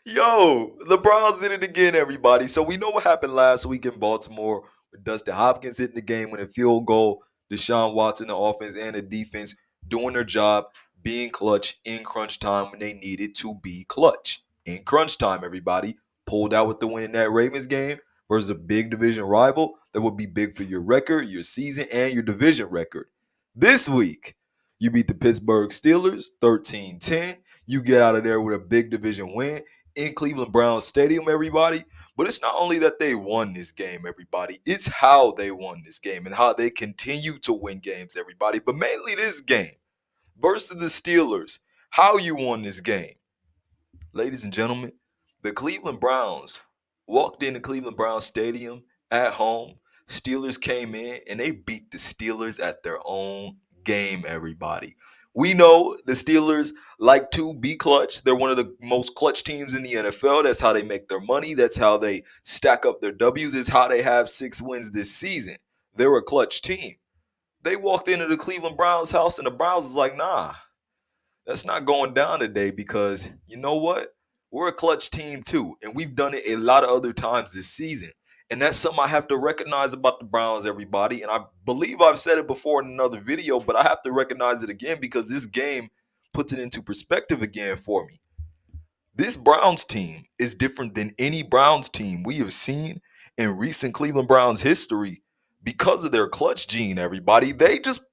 Yo, the Browns did it again, everybody. So we know what happened last week in Baltimore with Dustin Hopkins hitting the game with a field goal, Deshaun Watson, the offense and the defense doing their job, being clutch in crunch time when they needed to be clutch. In crunch time, everybody pulled out with the win in that Ravens game versus a big division rival that would be big for your record, your season, and your division record. This week, you beat the Pittsburgh Steelers 13-10. You get out of there with a big division win in Cleveland Browns Stadium, everybody. But it's not only that they won this game, everybody. It's how they won this game and how they continue to win games, everybody. But mainly this game versus the Steelers. How you won this game. Ladies and gentlemen, the Cleveland Browns walked into Cleveland Browns Stadium at home. Steelers came in and they beat the Steelers at their own game, everybody. We know the Steelers like to be clutch. They're one of the most clutch teams in the NFL. That's how they make their money. That's how they stack up their W's. It's how they have 6 wins this season. They're a clutch team. They walked into the Cleveland Browns house and the Browns was like, nah, that's not going down today because you know what? We're a clutch team too, and we've done it a lot of other times this season. And that's something I have to recognize about the Browns, everybody. And I believe I've said it before in another video, but I have to recognize it again because this game puts it into perspective again for me. This Browns team is different than any Browns team we have seen in recent Cleveland Browns history because of their clutch gene, everybody. They just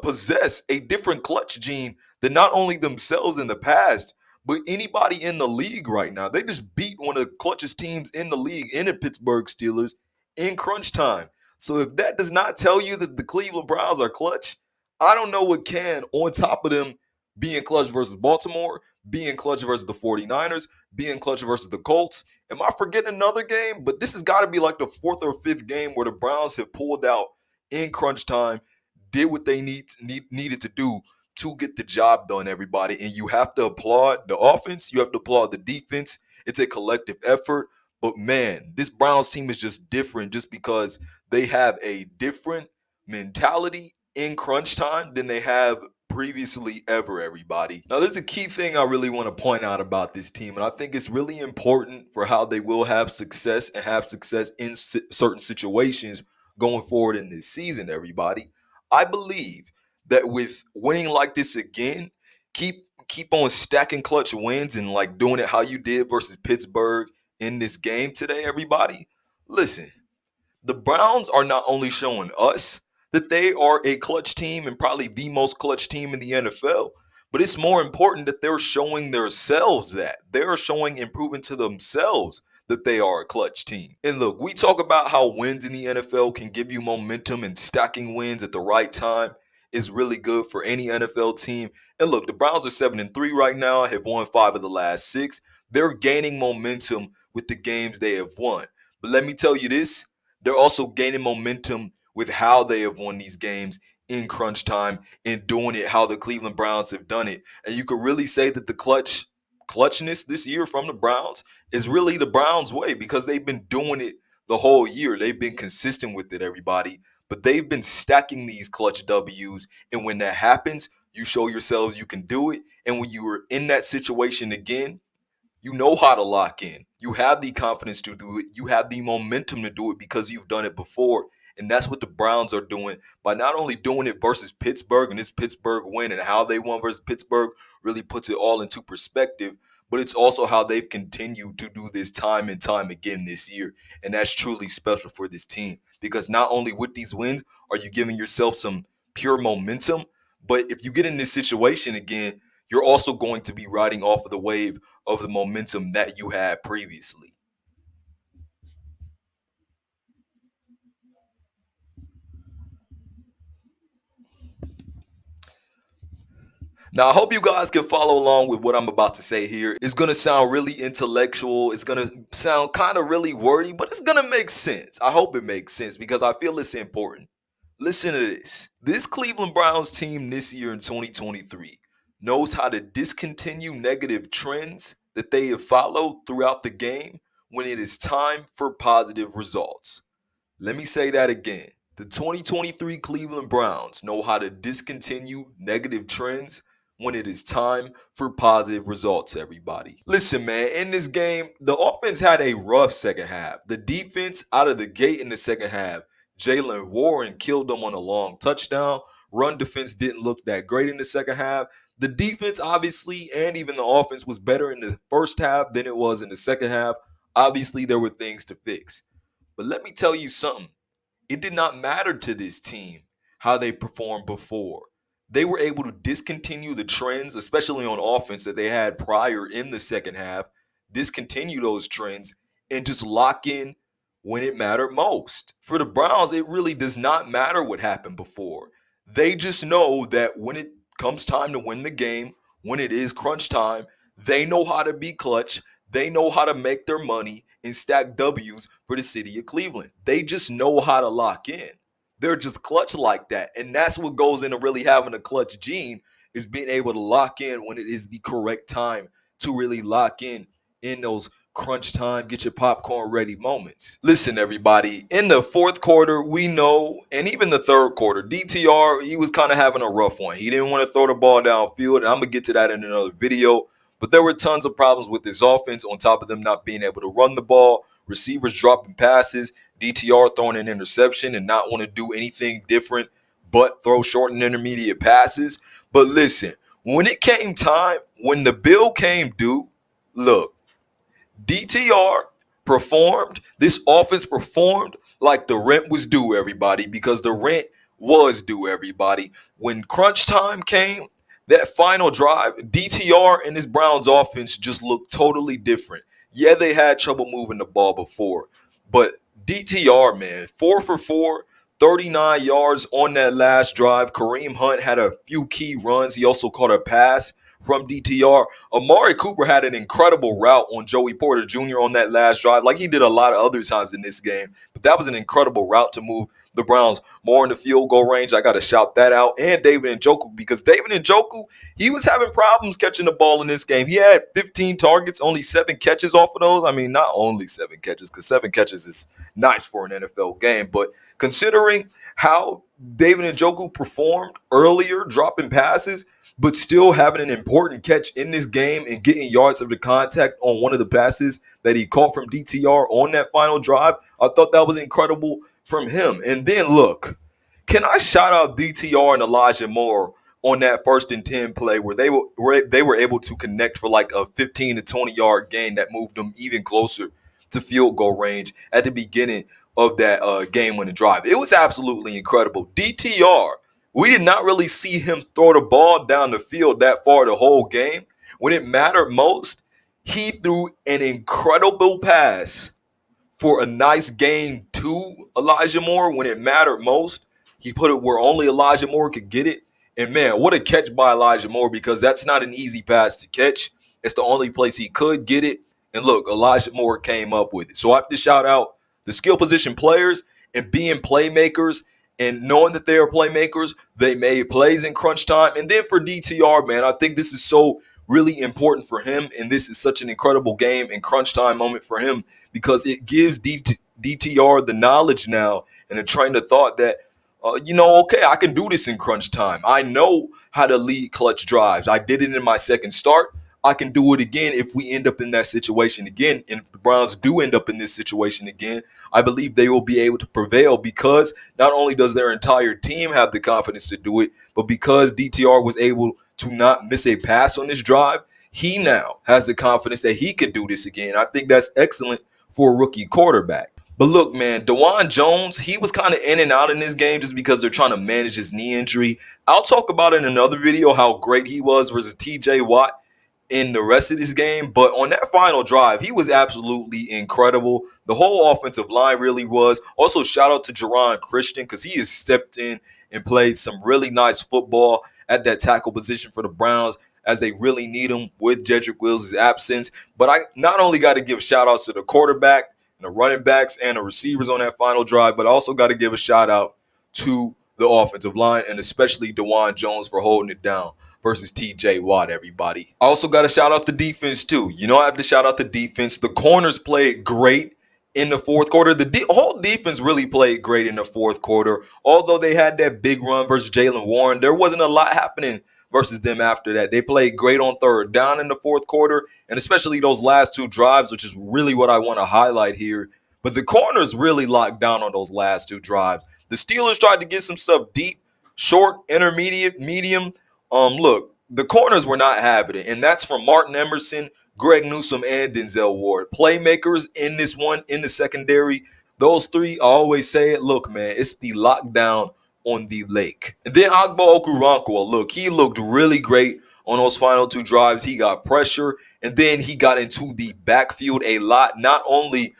possess a different clutch gene than not only themselves in the past, but anybody in the league right now. They just beat one of the clutchest teams in the league in the Pittsburgh Steelers in crunch time. So if that does not tell you that the Cleveland Browns are clutch, I don't know what can, on top of them being clutch versus Baltimore, being clutch versus the 49ers, being clutch versus the Colts. Am I forgetting another game? But this has got to be like the fourth or fifth game where the Browns have pulled out in crunch time, did what they needed to do to get the job done, everybody. And you have to applaud the offense. You have to applaud the defense. It's a collective effort. But man, this Browns team is just different just because they have a different mentality in crunch time than they have previously ever, everybody. Now, there's a key thing I really want to point out about this team, and I think it's really important for how they will have success and have success in certain situations going forward in this season, everybody. I believe that with winning like this again, keep on stacking clutch wins and like doing it how you did versus Pittsburgh in this game today, everybody. Listen, the Browns are not only showing us that they are a clutch team and probably the most clutch team in the NFL, but it's more important that they're showing themselves that. They're showing and proving to themselves that they are a clutch team. And look, we talk about how wins in the NFL can give you momentum and stacking wins at the right time is really good for any NFL team. And look, the Browns are 7-3 right now, have won 5 of the last 6. They're gaining momentum with the games they have won. But let me tell you this, they're also gaining momentum with how they have won these games in crunch time and doing it how the Cleveland Browns have done it. And you could really say that the clutchness this year from the Browns is really the Browns way because they've been doing it the whole year. They've been consistent with it, everybody. But they've been stacking these clutch W's. And when that happens, you show yourselves you can do it. And when you are in that situation again, you know how to lock in. You have the confidence to do it. You have the momentum to do it because you've done it before. And that's what the Browns are doing by not only doing it versus Pittsburgh and this Pittsburgh win and how they won versus Pittsburgh really puts it all into perspective. But it's also how they've continued to do this time and time again this year. And that's truly special for this team because not only with these wins are you giving yourself some pure momentum, but if you get in this situation again, you're also going to be riding off of the wave of the momentum that you had previously. Now, I hope you guys can follow along with what I'm about to say here. It's going to sound really intellectual. It's going to sound kind of really wordy, but it's going to make sense. I hope it makes sense because I feel it's important. Listen to this. This Cleveland Browns team this year in 2023 knows how to discontinue negative trends that they have followed throughout the game when it is time for positive results. Let me say that again. The 2023 Cleveland Browns know how to discontinue negative trends when it is time for positive results, everybody. Listen, man, in this game, the offense had a rough second half. The defense out of the gate in the second half, Jalen Warren killed them on a long touchdown. Run defense didn't look that great in the second half. The defense, obviously, and even the offense was better in the first half than it was in the second half. Obviously, there were things to fix. But let me tell you something. It did not matter to this team how they performed before. They were able to discontinue the trends, especially on offense, that they had prior in the second half, discontinue those trends, and just lock in when it mattered most. For the Browns, it really does not matter what happened before. They just know that when it comes time to win the game, when it is crunch time, they know how to be clutch. They know how to make their money and stack W's for the city of Cleveland. They just know how to lock in. They're just clutch like that. And that's what goes into really having a clutch gene, is being able to lock in when it is the correct time to really lock in those crunch time, get your popcorn ready moments. Listen, everybody, in the fourth quarter, we know, and even the third quarter, DTR, he was kind of having a rough one. He didn't want to throw the ball downfield, and I'm going to get to that in another video. But there were tons of problems with this offense on top of them not being able to run the ball, receivers dropping passes, DTR throwing an interception and not want to do anything different but throw short and intermediate passes. But listen, when it came time, when the bill came due, look, DTR performed. This offense performed like the rent was due, everybody, because the rent was due, everybody. When crunch time came, that final drive, DTR and his Browns offense just looked totally different. Yeah, they had trouble moving the ball before, but DTR, man, 4 for 4, 39 yards on that last drive. Kareem Hunt had a few key runs. He also caught a pass from DTR. Amari Cooper had an incredible route on Joey Porter Jr. on that last drive, like he did a lot of other times in this game. But that was an incredible route to move the Browns more in the field goal range. I got to shout that out. And David Njoku, because David Njoku, he was having problems catching the ball in this game. He had 15 targets, only 7 catches off of those. I mean, not only 7 catches, because 7 catches is nice for an NFL game. But considering how David Njoku performed earlier, dropping passes, but still having an important catch in this game and getting yards of the contact on one of the passes that he caught from DTR on that final drive, I thought that was incredible from him. And then look, can I shout out DTR and Elijah Moore on that 1st and 10 play where they were able to connect for like a 15 to 20 yard gain that moved them even closer to field goal range at the beginning of that game-winning drive. It was absolutely incredible. DTR, we did not really see him throw the ball down the field that far the whole game. When it mattered most, he threw an incredible pass for a nice gain to Elijah Moore. When it mattered most, he put it where only Elijah Moore could get it. And man, what a catch by Elijah Moore, because that's not an easy pass to catch. It's the only place he could get it. And look, Elijah Moore came up with it. So I have to shout out the skill position players and being playmakers and knowing that they are playmakers. They made plays in crunch time. And then for DTR, man, I think this is so really important for him. And this is such an incredible game and crunch time moment for him, because it gives DTR the knowledge now and a train of thought that, okay, I can do this in crunch time. I know how to lead clutch drives. I did it in my second start. I can do it again if we end up in that situation again. And if the Browns do end up in this situation again, I believe they will be able to prevail, because not only does their entire team have the confidence to do it, but because DTR was able to not miss a pass on this drive, he now has the confidence that he can do this again. I think that's excellent for a rookie quarterback. But look, man, DeJuan Jones, he was kind of in and out in this game just because they're trying to manage his knee injury. I'll talk about in another video how great he was versus TJ Watt in the rest of this game. But on that final drive, he was absolutely incredible. The whole offensive line really was. Also, shout out to Jerome Christian, because he has stepped in and played some really nice football at that tackle position for the Browns, as they really need him with Jedrick Wills' absence. But I not only got to give shout outs to the quarterback and the running backs and the receivers on that final drive, but I also got to give a shout out to the offensive line, and especially DeJuan Jones for holding it down versus TJ Watt, everybody. I also got to shout out the defense too. I have to shout out the defense. The corners played great in the fourth quarter. The whole defense really played great in the fourth quarter. Although they had that big run versus Jalen Warren, there wasn't a lot happening versus them after that. They played great on third down in the fourth quarter, and especially those last two drives, which is really what I want to highlight here. But the corners really locked down on those last two drives. The Steelers tried to get some stuff deep, short, intermediate, medium. Look, the corners were not having it, and that's from Martin Emerson, Greg Newsome, and Denzel Ward. Playmakers in this one, in the secondary. Those three, I always say it. Look, man, it's the lockdown on the lake. And then Agbo Okoronkwo, look, he looked really great on those final two drives. He got pressure, and then he got into the backfield a lot, not only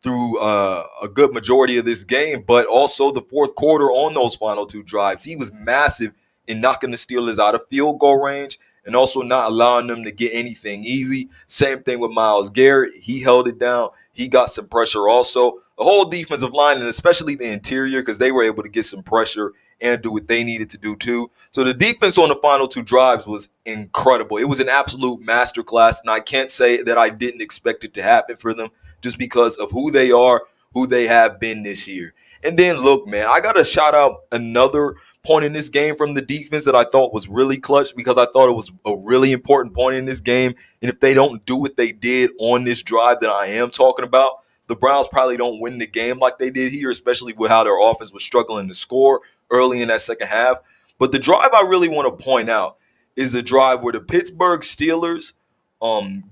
through a good majority of this game, but also the fourth quarter on those final two drives. He was massive in knocking the Steelers out of field goal range and also not allowing them to get anything easy. Same thing with Myles Garrett. He held it down. He got some pressure also. The whole defensive line, and especially the interior, because they were able to get some pressure and do what they needed to do too. So the defense on the final two drives was incredible. It was an absolute masterclass, and I can't say that I didn't expect it to happen for them just because of who they are, who they have been this year. And then, look, man, I got to shout out another point in this game from the defense that I thought was really clutch because I thought it was a really important point in this game. And if they don't do what they did on this drive that I am talking about, the Browns probably don't win the game like they did here, especially with how their offense was struggling to score early in that second half. But the drive I really want to point out is a drive where the Pittsburgh Steelers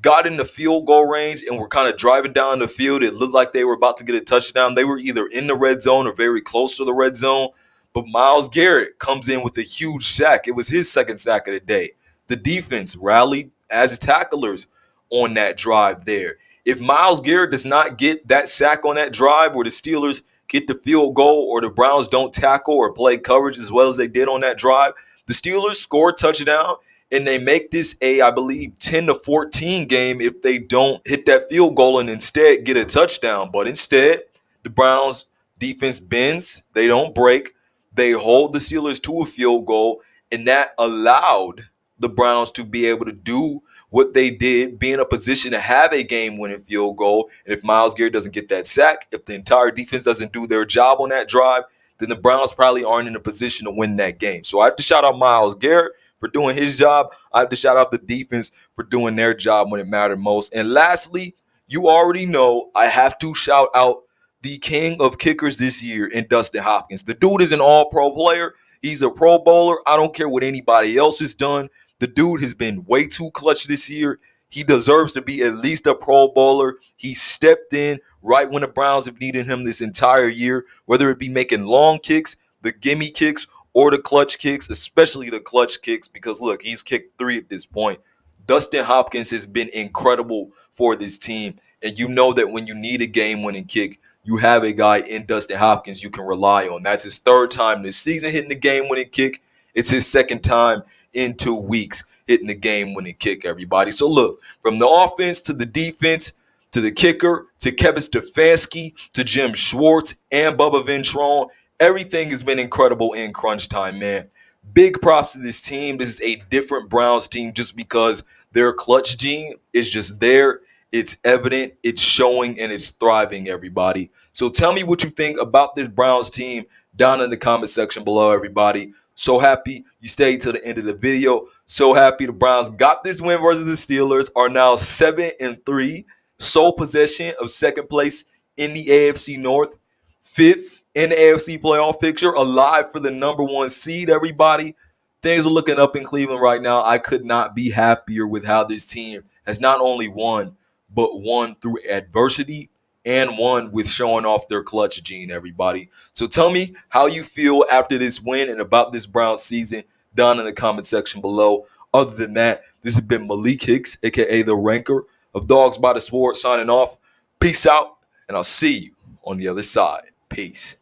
got in the field goal range and were kind of driving down the field. It looked like they were about to get a touchdown. They were either in the red zone or very close to the red zone. But Myles Garrett comes in with a huge sack. It was his second sack of the day. The defense rallied as tacklers on that drive there. If Myles Garrett does not get that sack on that drive where the Steelers get the field goal or the Browns don't tackle or play coverage as well as they did on that drive, the Steelers score a touchdown and they make this a, I believe, 10-14 game if they don't hit that field goal and instead get a touchdown. But instead, the Browns defense bends. They don't break. They hold the Steelers to a field goal, and that allowed the Browns to be able to do what they did, be in a position to have a game-winning field goal. And if Myles Garrett doesn't get that sack, if the entire defense doesn't do their job on that drive, then the Browns probably aren't in a position to win that game. So I have to shout out Myles Garrett for doing his job. I have to shout out the defense for doing their job when it mattered most. And lastly, you already know I have to shout out the king of kickers this year in Dustin Hopkins. The dude is an all-pro player. He's a Pro Bowler. I don't care what anybody else has done. The dude has been way too clutch this year. He deserves to be at least a Pro Bowler. He stepped in right when the Browns have needed him this entire year, whether it be making long kicks, the gimme kicks, or the clutch kicks, especially the clutch kicks, because, look, he's kicked 3 at this point. Dustin Hopkins has been incredible for this team, and you know that when you need a game-winning kick, you have a guy in Dustin Hopkins you can rely on. That's his 3rd time this season hitting the game-winning kick. It's his 2nd time in 2 weeks hitting the game-winning kick, everybody. So, look, from the offense to the defense to the kicker to Kevin Stefanski to Jim Schwartz and Bubba Ventrone, everything has been incredible in crunch time, man. Big props to this team. This is a different Browns team just because their clutch gene is just there. It's evident, it's showing, and it's thriving, everybody. So tell me what you think about this Browns team down in the comment section below, everybody. So happy you stayed to the end of the video. So happy the Browns got this win versus the Steelers, are now 7-3, sole possession of 2nd place in the AFC North, 5th in the AFC playoff picture, alive for the number 1 seed, everybody. Things are looking up in Cleveland right now. I could not be happier with how this team has not only won, but won through adversity and won with showing off their clutch gene, everybody. So tell me how you feel after this win and about this Browns season down in the comment section below. Other than that, this has been Malik Hicks, a.k.a. the Ranker of Dogs by the Sword, signing off. Peace out, and I'll see you on the other side. Peace.